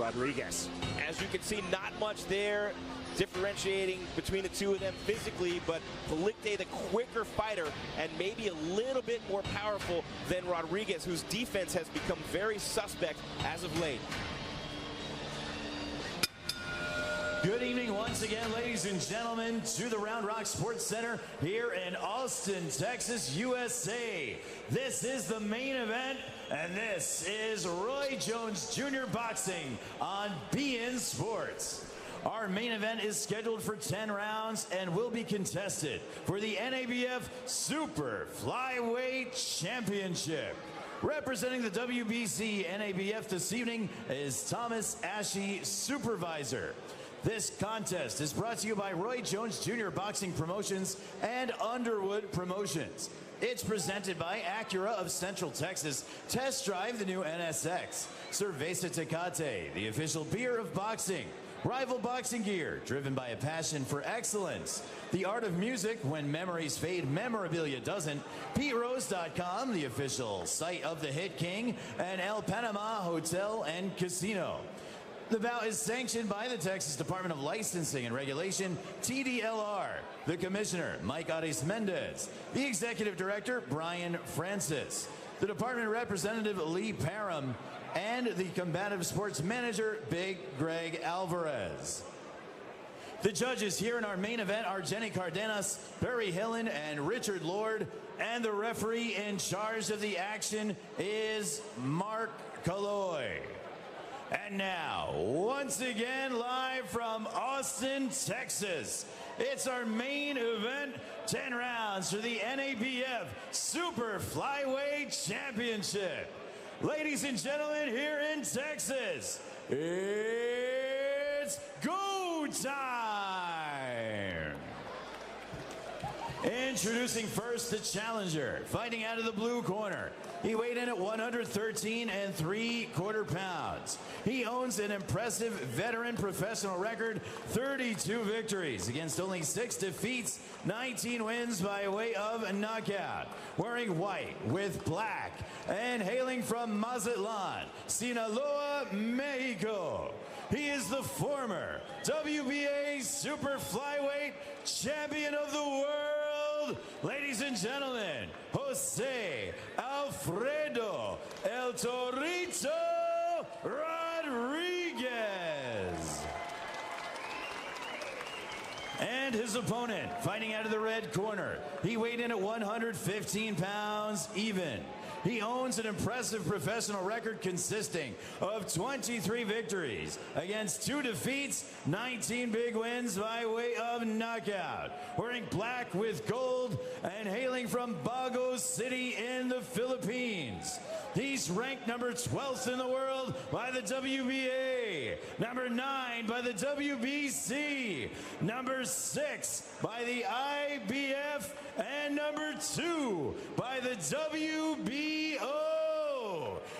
Rodriguez. As you can see, not much there differentiating between the two of them physically, but Palicte, the quicker fighter, and maybe a little bit more powerful than Rodriguez, whose defense has become very suspect as of late. Good evening once again, ladies and gentlemen, to the Round Rock Sports Center here in Austin, Texas, USA. This is the main event, and this is Roy Jones Jr. Boxing on beIN Sports. Our main event is scheduled for 10 rounds and will be contested for the NABF Super Flyweight Championship. Representing the WBC NABF this evening is Thomas Ashe, Supervisor. This contest is brought to you by Roy Jones Jr. Boxing Promotions and Underwood Promotions. It's presented by Acura of Central Texas. Test drive the new NSX. Cerveza Tecate, the official beer of boxing. Rival Boxing Gear, driven by a passion for excellence. The Art of Music, when memories fade, memorabilia doesn't. PeteRose.com, the official site of the Hit King. And El Panama Hotel and Casino. The bout is sanctioned by the Texas Department of Licensing and Regulation, TDLR. The Commissioner, Mike Aris Mendez. The Executive Director, Brian Francis. The Department Representative, Lee Parham. And the Combative Sports Manager, Big Greg Alvarez. The judges here in our main event are Jenny Cardenas, Barry Hillen, and Richard Lord. And the referee in charge of the action is Mark Kaloy. And now, once again, live from Austin, Texas, it's our main event, 10 rounds for the NABF Super Flyweight Championship. Ladies and gentlemen, here in Texas, it's go time! Introducing first the challenger, fighting out of the blue corner. He weighed in at 113 3/4 pounds. He owns an impressive veteran professional record, 32 victories against only 6 defeats, 19 wins by way of knockout. Wearing white with black and hailing from Mazatlan, Sinaloa, Mexico. He is the former WBA Super Flyweight Champion of the World. Ladies and gentlemen, Jose Alfredo El Torito Rodriguez. And his opponent, fighting out of the red corner. He weighed in at 115 pounds even. He owns an impressive professional record consisting of 23 victories against 2 defeats, 19 big wins by way of knockout. Wearing black with gold and hailing from Bago City in the Philippines. He's ranked number 12th in the world by the WBA, number 9 by the WBC, number 6 by the IBF, and number 2 by the WBO.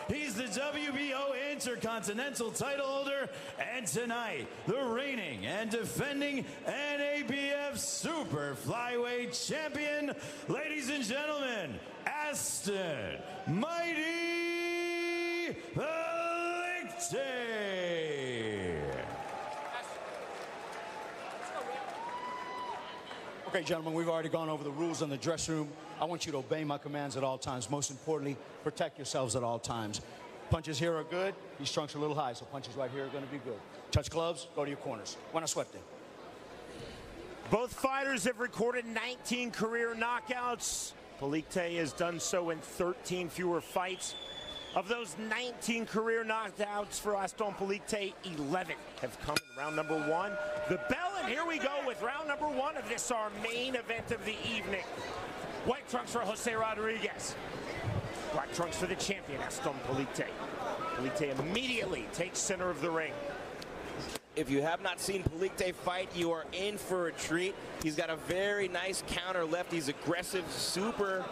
He's the WBO Intercontinental title holder, and tonight, the reigning and defending NABF Super Flyweight Champion, ladies and gentlemen, Aston Mighty Palicte. Okay, gentlemen, we've already gone over the rules in the dressing room. I want you to obey my commands at all times. Most importantly, protect yourselves at all times. Punches here are good. These trunks are a little high, so punches right here are going to be good. Touch gloves, go to your corners. Buena suerte. Both fighters have recorded 19 career knockouts. Palicte has done so in 13 fewer fights. Of those 19 career knockouts for Aston Palicte, 11 have come in round number 1. The bell, and here we go with round number 1 of this, our main event of the evening. White trunks for Jose Rodriguez. Black trunks for the champion, Aston Palicte. Palicte immediately takes center of the ring. If you have not seen Palicte fight, you are in for a treat. He's got a very nice counter left. He's aggressive, super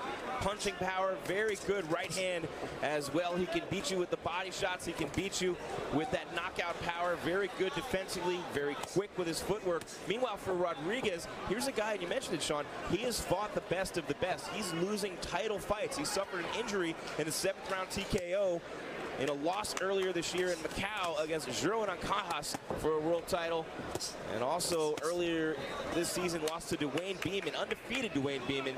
punching power, very good right hand as well. He can beat you with the body shots. He can beat you with that knockout power. Very good defensively, very quick with his footwork. Meanwhile, for Rodriguez, here's a guy, and you mentioned it, Sean, he has fought the best of the best. He's losing title fights. He suffered an injury in the 7th round TKO in a loss earlier this year in Macau against Juro Ancajas for a world title. And also earlier this season lost to Dwayne Beeman, undefeated Dwayne Beeman,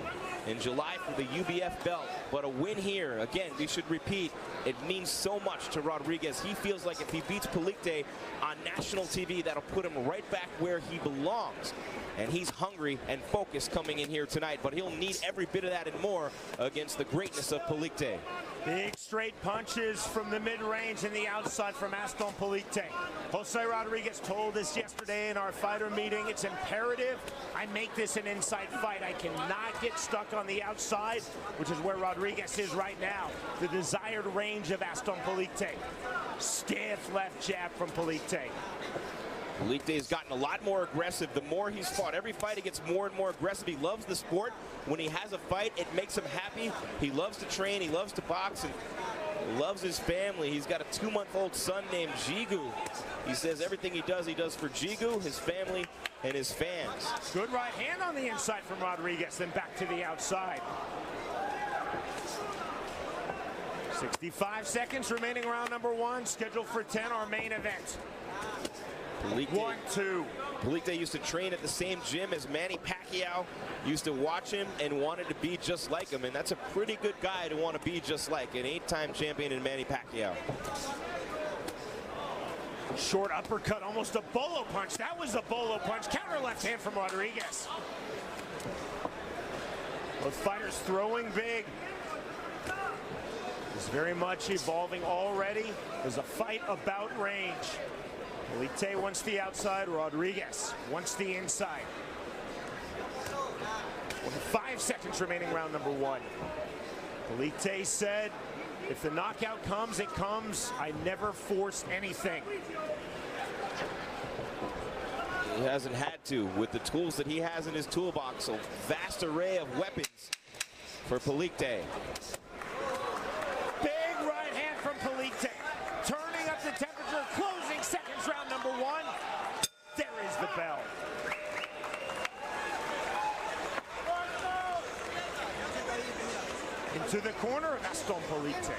in July for the UBF belt. But a win here, again, we should repeat, it means so much to Rodriguez. He feels like if he beats Palicte on national TV, that'll put him right back where he belongs. And he's hungry and focused coming in here tonight, but he'll need every bit of that and more against the greatness of Palicte. Big straight punches from the mid-range and the outside from Aston Palicte. Jose Rodriguez told us yesterday in our fighter meeting, it's imperative I make this an inside fight. I cannot get stuck on the outside, which is where Rodriguez is right now. The desired range of Aston Palicte. Stiff left jab from Palicte. Palicte has gotten a lot more aggressive the more he's fought. Every fight he gets more and more aggressive. He loves the sport. When he has a fight, it makes him happy. He loves to train. He loves to box. And he loves his family. He's got a 2-month-old son named Jigu. He says everything he does for Jigu, his family, and his fans. Good right hand on the inside from Rodriguez, then back to the outside. 65 seconds remaining, round number 1, scheduled for 10, our main event. Palicte, 1-2. Palicte used to train at the same gym as Manny Pacquiao, used to watch him and wanted to be just like him, and that's a pretty good guy to want to be just like, an 8-time champion in Manny Pacquiao. Short uppercut, almost a bolo punch. That was a bolo punch. Counter left hand from Rodriguez. Both fighters throwing big. It's very much evolving already. There's a fight about range. Palicte wants the outside, Rodriguez wants the inside. 5 seconds remaining, round number 1. Palicte said, if the knockout comes, it comes. I never force anything. He hasn't had to with the tools that he has in his toolbox. A vast array of weapons for Palicte. Big right hand from Palicte. Turning up the temperature, closing seconds, round number 1. There is the bell. Into the corner of Aston Palicte.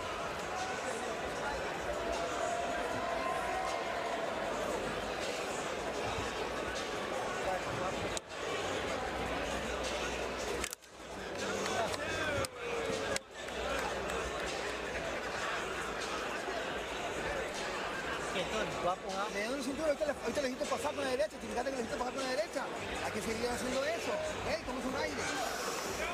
Me dan un cinturón, ahorita le necesito pasar con la derecha, fíjate que necesito pasar con la derecha. Hay que seguir haciendo eso. Hey, ¿cómo es un aire?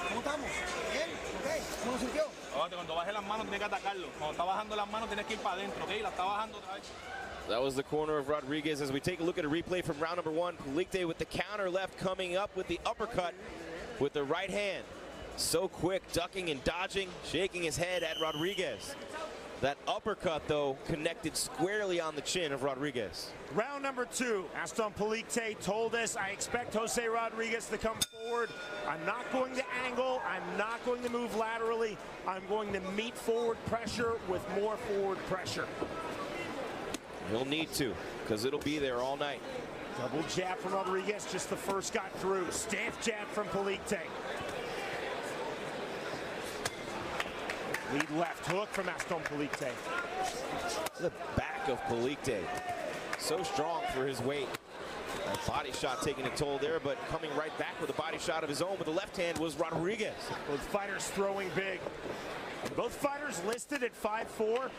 ¿Cómo estamos? ¿Bien? ¿Ok? ¿Cómo lo sintió? Cuando baje las manos tienes que atacarlo. Cuando está bajando las manos tienes que ir para adentro, ¿ok? La está bajando otra vez. That was the corner of Rodriguez. As we take a look at a replay from round number 1, Palicte with the counter left coming up with the uppercut with the right hand. So quick, ducking and dodging, shaking his head at Rodriguez. That uppercut, though, connected squarely on the chin of Rodriguez. Round number 2, Aston Palicte told us, I expect Jose Rodriguez to come forward. I'm not going to angle. I'm not going to move laterally. I'm going to meet forward pressure with more forward pressure. He'll need to, because it'll be there all night. Double jab from Rodriguez, just the first got through. Stiff jab from Palicte. Lead left hook from Aston Palicte. The back of Palicte. So strong for his weight. That body shot taking a toll there, but coming right back with a body shot of his own with the left hand was Rodriguez. Both fighters throwing big. Both fighters listed at 5'4".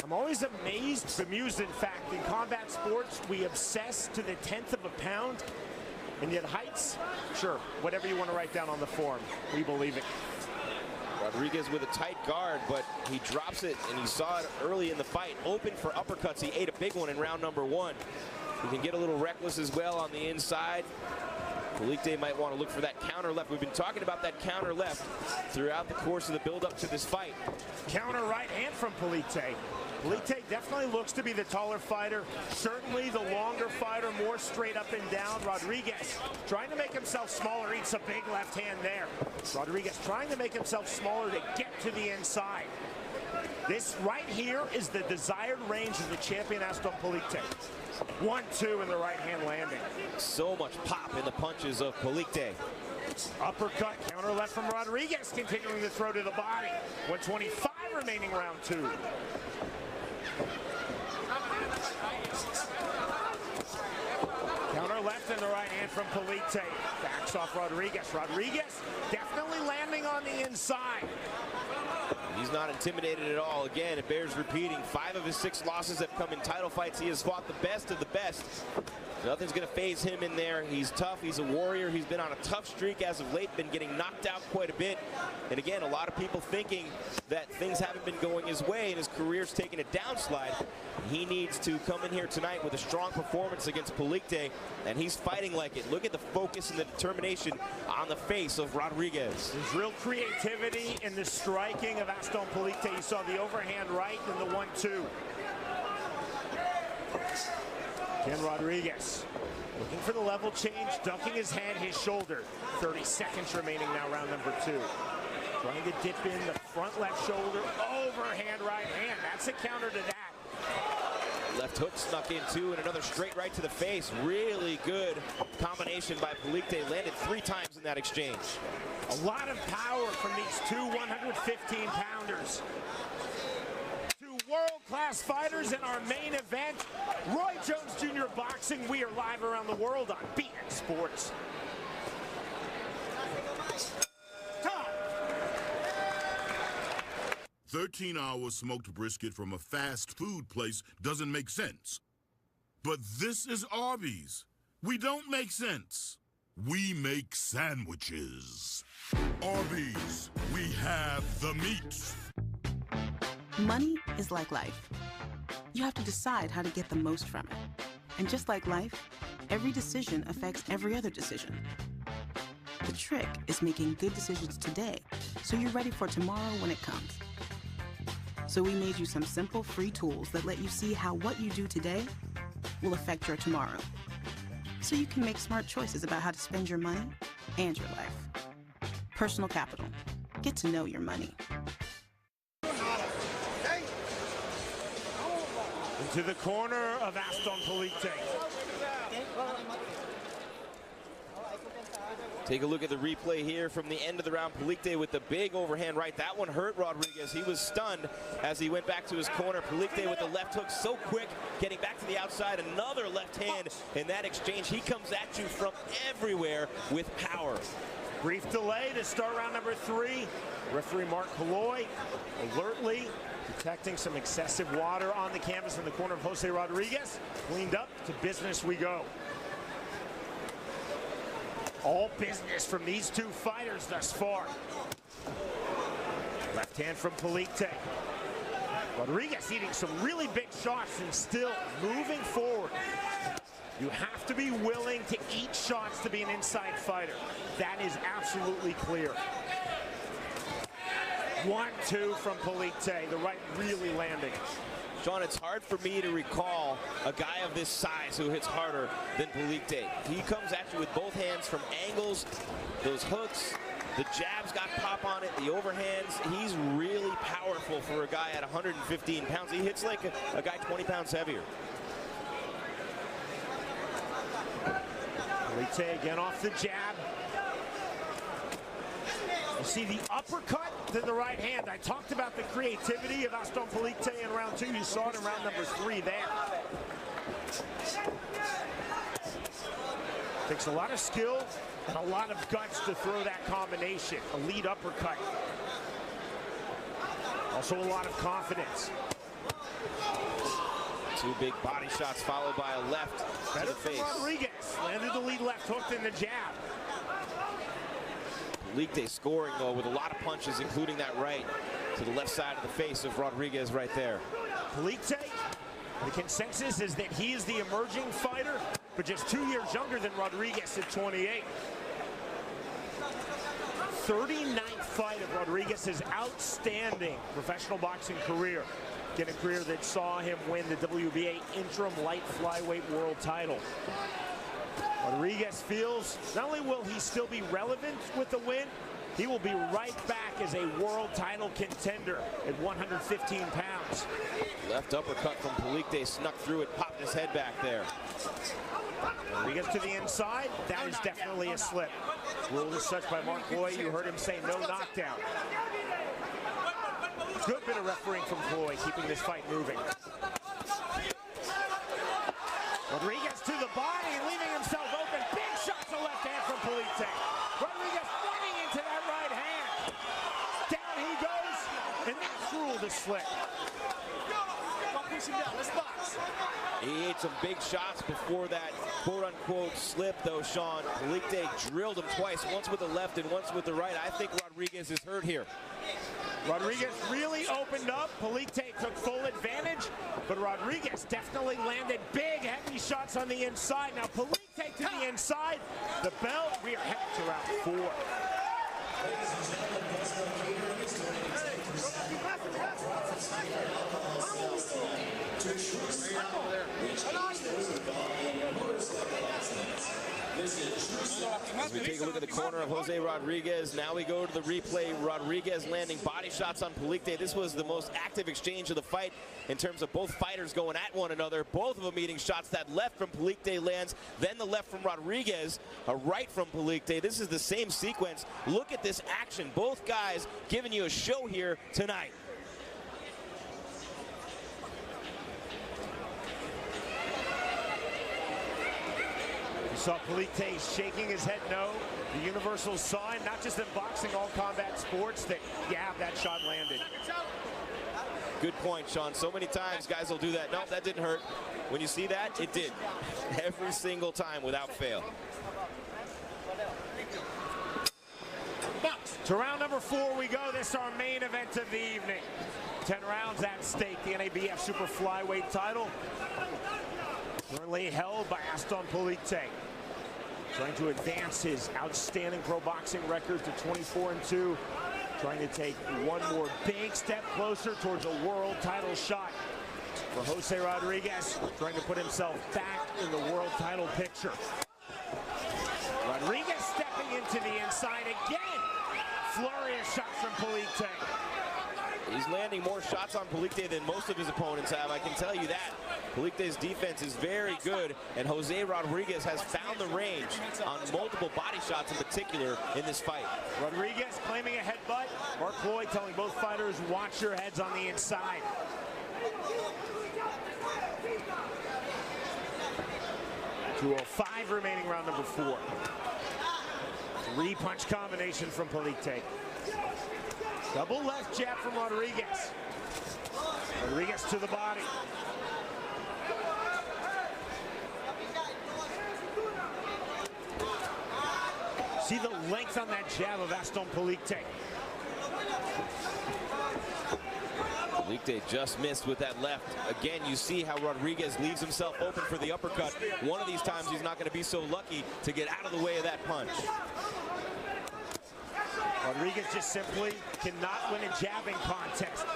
I'm always amazed, bemused in fact, in combat sports, we obsess to the 10th of a pound, and yet heights, sure, whatever you want to write down on the form, we believe it. Rodriguez with a tight guard, but he drops it, and you saw it early in the fight. Open for uppercuts. He ate a big one in round number 1. He can get a little reckless as well on the inside. Palicte might want to look for that counter left. We've been talking about that counter left throughout the course of the build-up to this fight. Counter right hand from Palicte. Palicte definitely looks to be the taller fighter, certainly the longer fighter, more straight up and down. Rodriguez trying to make himself smaller, eats a big left hand there. Rodriguez trying to make himself smaller to get to the inside. This right here is the desired range of the champion Aston Palicte. 1-2 in the right hand landing. So much pop in the punches of Palicte. Uppercut, counter left from Rodriguez, continuing to throw to the body. 125 remaining. remaining round 2. Counter left and the right hand from Palicte. Backs off Rodriguez. Rodriguez definitely landing on the inside. He's not intimidated at all. Again, it bears repeating. 5 of his 6 losses have come in title fights. He has fought the best of the best. Nothing's going to faze him in there. He's tough. He's a warrior. He's been on a tough streak as of late, been getting knocked out quite a bit. And again, a lot of people thinking that things haven't been going his way and his career's taken a downslide. He needs to come in here tonight with a strong performance against Palicte, and he's fighting like it. Look at the focus and the determination on the face of Rodriguez. There's real creativity in the striking of Aston Palicte. You saw the overhand right and the 1-2. Ken Rodriguez looking for the level change, ducking his head, his shoulder. 30 seconds remaining now, round number 2. Trying to dip in the front left shoulder, overhand right hand. That's a counter to that. Left hook snuck in too, and another straight right to the face. Really good combination by Palicte. Landed 3 times in that exchange. A lot of power from these 2 115-pounders. 2 world-class fighters in our main event. Roy Jones Jr. Boxing. We are live around the world on BN Sports. 13-hour smoked brisket from a fast food place doesn't make sense. But this is Arby's. We don't make sense. We make sandwiches. Arby's, we have the meat. Money is like life. You have to decide how to get the most from it. And just like life, every decision affects every other decision. The trick is making good decisions today, so you're ready for tomorrow when it comes. So we made you some simple free tools that let you see how what you do today will affect your tomorrow. So you can make smart choices about how to spend your money and your life. Personal Capital. Get to know your money. Into the corner of Aston Palicte. Take a look at the replay here from the end of the round. Palicte with the big overhand right. That one hurt Rodriguez. He was stunned as he went back to his corner. Palicte with the left hook so quick, getting back to the outside. Another left hand in that exchange. He comes at you from everywhere with power. Brief delay to start round number 3. Referee Mark Colloy alertly detecting some excessive water on the canvas in the corner of Jose Rodriguez. Cleaned up, to business we go. All business from these 2 fighters thus far. Left hand from Palicte. Rodriguez eating some really big shots and still moving forward. You have to be willing to eat shots to be an inside fighter. That is absolutely clear. 1-2 from Palicte, the right really landing. Sean, it's hard for me to recall a guy of this size who hits harder than Palicte. He comes at you with both hands from angles, those hooks, the jabs got pop on it, the overhands. He's really powerful for a guy at 115 pounds. He hits like a guy 20 pounds heavier. Palicte again off the jab. You see the uppercut to the right hand. I talked about the creativity of Aston Palicte in round 2. You saw it in round number 3 there. Takes a lot of skill and a lot of guts to throw that combination. A lead uppercut. Also a lot of confidence. 2 big body shots followed by a left Better to the face. Rodriguez landed the lead left hook in the jab. Palicte scoring, though, with a lot of punches, including that right to the left side of the face of Rodriguez right there. Palicte, the consensus is that he is the emerging fighter, but just 2 years younger than Rodriguez at 28. 39th fight of Rodriguez's outstanding professional boxing career. Again, a career that saw him win the WBA interim light flyweight world title. Rodriguez feels not only will he still be relevant with the win, he will be right back as a world title contender at 115 pounds. Left uppercut from Palicte snuck through it, popped his head back there. Rodriguez to the inside, that is definitely a slip. Ruled as such by Mark Loy. You heard him say no knockdown. Good bit of refereeing from Chloe, keeping this fight moving. Rodriguez to the body, leaving himself open. Big shot to left hand from Palicte. Rodriguez running into that right hand. Down he goes, and that's ruled a slip. He ate some big shots before that quote-unquote slip, though, Sean. Palicte drilled him twice, once with the left and once with the right. I think Rodriguez is hurt here. Rodriguez really opened up. Palicte took full advantage, but Rodriguez definitely landed big, heavy shots on the inside. Now Palicte to the inside. The bell, we are headed to round 4. As we take a look at the corner of Jose Rodriguez, now we go to the replay. Rodriguez landing body shots on Palicte. This was the most active exchange of the fight in terms of both fighters going at one another. Both of them eating shots. That left from Palicte lands, then the left from Rodriguez, a right from Palicte. This is the same sequence. Look at this action. Both guys giving you a show here tonight. Saw Palicte shaking his head no. The universal sign, not just in boxing, all combat sports, that you have that shot landed. Good point, Sean. So many times guys will do that. Nope, that didn't hurt. When you see that, it did. Every single time without fail. To round number 4 we go. This is our main event of the evening. 10 rounds at stake. The NABF super flyweight title, currently held by Aston Palicte, trying to advance his outstanding pro boxing record to 24-2, trying to take one more big step closer towards a world title shot. For Jose Rodriguez, trying to put himself back in the world title picture. Rodriguez stepping into the inside again. Flurry of shots from Palicte. He's landing more shots on Palicte than most of his opponents have, I can tell you that. Palicte's defense is very good, and Jose Rodriguez has found the range on multiple body shots in particular in this fight. Rodriguez claiming a headbutt. Mark Floyd telling both fighters, watch your heads on the inside. .205 remaining, round number 4. 3-punch combination from Palicte. Double left jab from Rodriguez. Rodriguez to the body. See the length on that jab of Aston Palicte. Palicte just missed with that left. Again, you see how Rodriguez leaves himself open for the uppercut. One of these times he's not going to be so lucky to get out of the way of that punch. Rodriguez just simply cannot win a jabbing contest,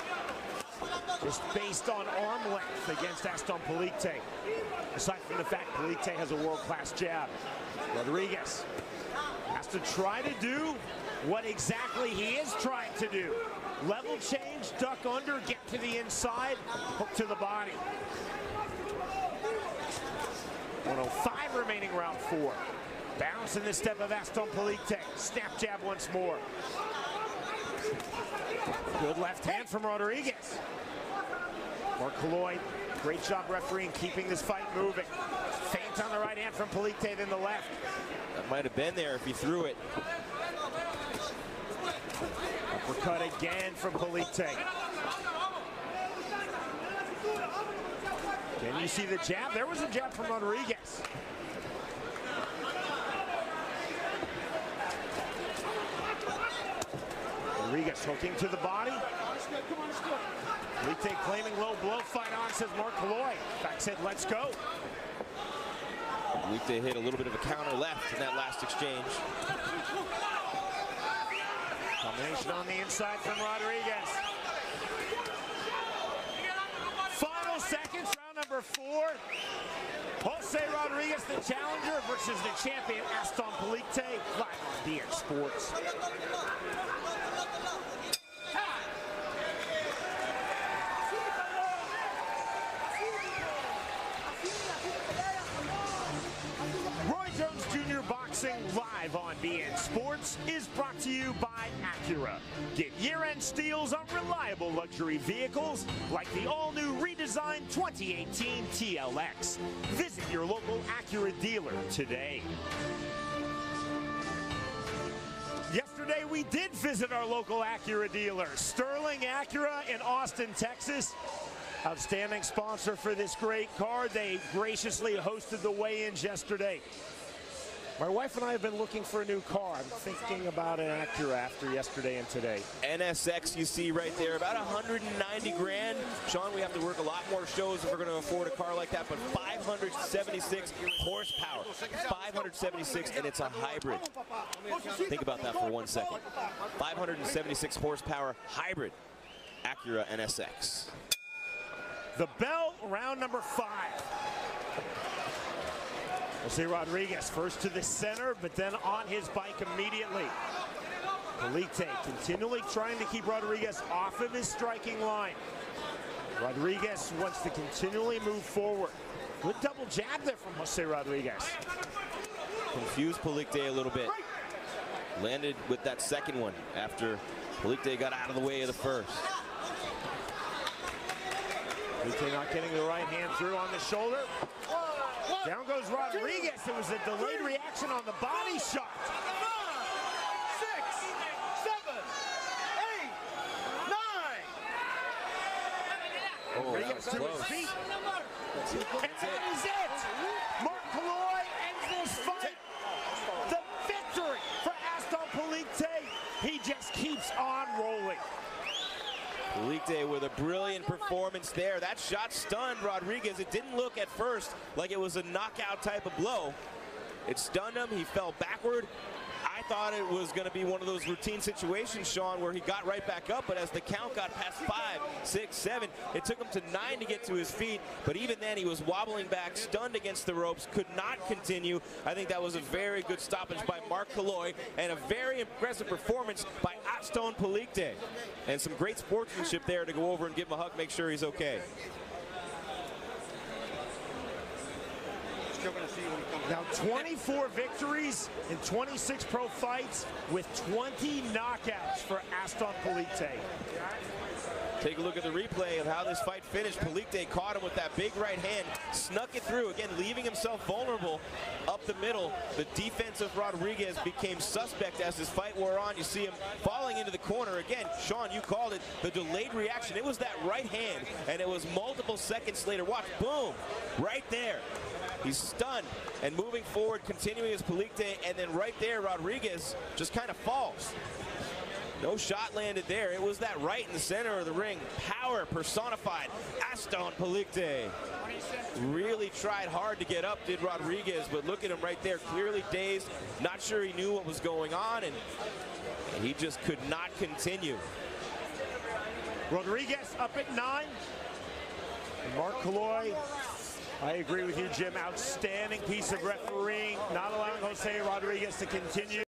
just based on arm length against Aston Palicte. Aside from the fact Palicte has a world-class jab, Rodriguez has to try to do what exactly he is trying to do. Level change, duck under, get to the inside, hook to the body. 105 remaining, round 4. Bounce in the step of Aston Palicte. Snap jab once more. Good left hand from Rodriguez. Mark Lloyd, great job refereeing, keeping this fight moving. Feint on the right hand from Palicte, then the left. That might have been there if he threw it. Uppercut again from Palicte. Can you see the jab? There was a jab from Rodriguez. Rodriguez hooking to the body. Palicte claiming low blow, fight on, says Mark Lloyd. Back said, let's go. Palicte hit a little bit of a counter left in that last exchange. Combination on the inside from Rodriguez. Final seconds, round number 4. Jose Rodriguez, the challenger, versus the champion, Aston Palicte, live on BN Sports. Roy Jones Jr. Boxing live on BN Sports is brought to you by at Acura. Get year-end steals on reliable luxury vehicles like the all-new redesigned 2018 TLX. Visit your local Acura dealer today. Yesterday, we did visit our local Acura dealer, Sterling Acura in Austin, Texas. Outstanding sponsor for this great car. They graciously hosted the weigh-ins yesterday. My wife and I have been looking for a new car. I'm thinking about an Acura after yesterday and today. NSX you see right there, about 190 grand. Sean, we have to work a lot more shows if we're going to afford a car like that, but 576 horsepower. 576, and it's a hybrid. Think about that for 1 second. 576 horsepower hybrid Acura NSX. The bell, round number 5. Jose Rodriguez first to the center, but then on his bike immediately. Palicte continually trying to keep Rodriguez off of his striking line. Rodriguez wants to continually move forward. Good double jab there from Jose Rodriguez. Confused Palicte a little bit. Landed with that second one after Palicte got out of the way of the first. Palicte not getting the right hand through on the shoulder. Down goes Rodriguez. It was a delayed reaction on the body shot. 6, 7, 8, 9. Rodriguez to his feet. And that is it. Mark Kalloy ends this fight. The victory for Aston Palicte. He just keeps on rolling. Palicte with a brilliant performance there. That shot stunned Rodriguez. It didn't look at first like it was a knockout type of blow. It stunned him. He fell backward. I thought it was going to be one of those routine situations, Sean, where he got right back up, but as the count got past 5, 6, 7, it took him to 9 to get to his feet, but even then he was wobbling back, stunned against the ropes, could not continue. I think that was a very good stoppage by Mark Kalloy and a very impressive performance by Aston Palicte. And some great sportsmanship there to go over and give him a hug, make sure he's okay. Now 24 victories in 26 pro fights with 20 knockouts for Aston Palicte. Take a look at the replay of how this fight finished. Palicte caught him with that big right hand, snuck it through, again leaving himself vulnerable up the middle. The defense of Rodriguez became suspect as this fight wore on. You see him falling into the corner. Again, Sean, you called it the delayed reaction. It was that right hand, and it was multiple seconds later. Watch, boom, right there. He's stunned and moving forward, continuing his Palicte, and then right there, Rodriguez just kind of falls. No shot landed there. It was that right in the center of the ring. Power personified. Aston Palicte really tried hard to get up, did Rodriguez, but look at him right there, clearly dazed, not sure he knew what was going on, and he just could not continue. Rodriguez up at 9. And Mark Kalloy, I agree with you, Jim. Outstanding piece of refereeing, not allowing Jose Rodriguez to continue.